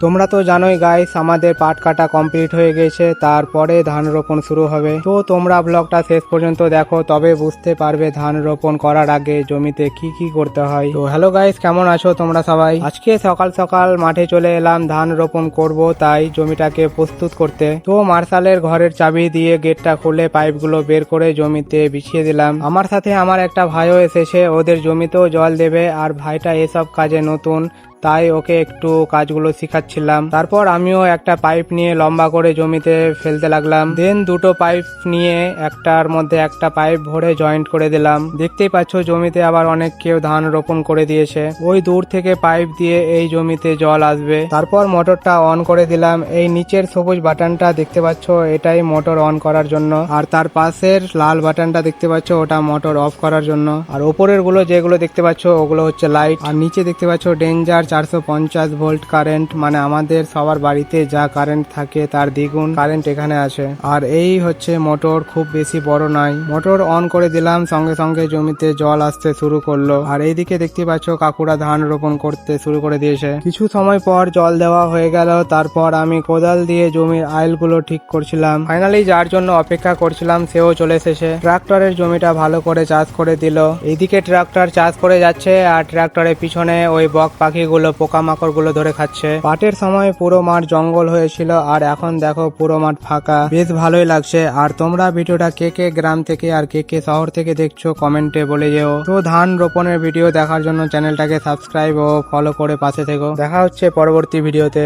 তোমরা তো জানোই গাইস, আমাদের পাট কাটা কমপ্লিট হয়ে গেছে, তারপরে ধান রোপণ শুরু হবে। তো তোমরা ব্লগটা শেষ পর্যন্ত দেখো, তবে বুঝতে পারবে ধান রোপণ করার আগে জমিতে কি কি করতে হয়। তো হ্যালো গাইস, কেমন আছো তোমরা সবাই? আজকে সকাল সকাল মাঠে চলে এলাম ধান রোপণ করব, তাই জমিটাকে প্রস্তুত করতে। তো মার্শালের ঘরের চাবি দিয়ে গেটটা খুলে পাইপগুলো বের করে জমিতে বিছিয়ে দিলাম। আমার সাথে আমার একটা ভাইও এসেছে, ওদের জমিতেও জল দেবে, আর ভাইটা এসব কাজে নতুন, তাই ওকে একটু কাজগুলো শিখাচ্ছিলাম। তারপর আমিও একটা পাইপ নিয়ে লম্বা করে জমিতে ফেলতে লাগলাম। দেন দুটো পাইপ নিয়ে একটার মধ্যে একটা পাইপ ভরে জয়েন্ট করে দিলাম। দেখতেই পাচ্ছ জমিতে আবার অনেক কেউ ধান রোপণ করে দিয়েছে। ওই দূর থেকে পাইপ দিয়ে এই জমিতে জল আসবে। তারপর মোটরটা অন করে দিলাম। এই নিচের সবুজ বাটনটা দেখতে পাচ্ছ, এটাই মোটর অন করার জন্য, আর তার পাশের লাল বাটনটা দেখতে পাচ্ছ, ওটা মোটর অফ করার জন্য। আর ওপরের গুলো যেগুলো দেখতে পাচ্ছ ওগুলো হচ্ছে লাইট। আর নিচে দেখতে পাচ্ছ ডেঞ্জার 450 ভোল্ট কারেন্ট, মানে আমাদের সবার বাড়িতে যা কারেন্ট থাকে তার দ্বিগুণ কারেন্ট এখানে আছে। আর এই হচ্ছে মোটর, খুব বেশি বড় নয়। মোটর অন করে দিলাম, সঙ্গে সঙ্গে জমিতে জল আসতে শুরু করলো। আর এইদিকে দেখতে পাচ্ছ কাকুরা ধান রোপণ করতে শুরু করে দিয়েছে। কিছু সময় পর জল দেওয়া হয়ে গেল। তারপর আমি কোদাল দিয়ে জমির আইলগুলো ঠিক করছিলাম। ফাইনালি যার জন্য অপেক্ষা করছিলাম সেও চলে এসেছে। ট্রাক্টরের জমিটা ভালো করে চাষ করে দিল। এইদিকে ট্রাক্টর চাষ করে যাচ্ছে, আর ট্রাক্টরের পিছনে ওই বক পাখিগুলো পোকামাকড় গুলো ধরে খাচ্ছে। পাটের সময় পুরো মাঠ জঙ্গল হয়েছিল, আর এখন দেখো পুরো মাঠ ফাঁকা, বেশ ভালোই লাগছে। আর তোমরা ভিডিওটা কে কে গ্রাম থেকে আর কে কে শহর থেকে দেখছো কমেন্টে বলে যেও। তো ধান রোপণের ভিডিও দেখার জন্য চ্যানেলটাকে সাবস্ক্রাইব ও ফলো করে পাশে থেকো। দেখা হচ্ছে পরবর্তী ভিডিওতে।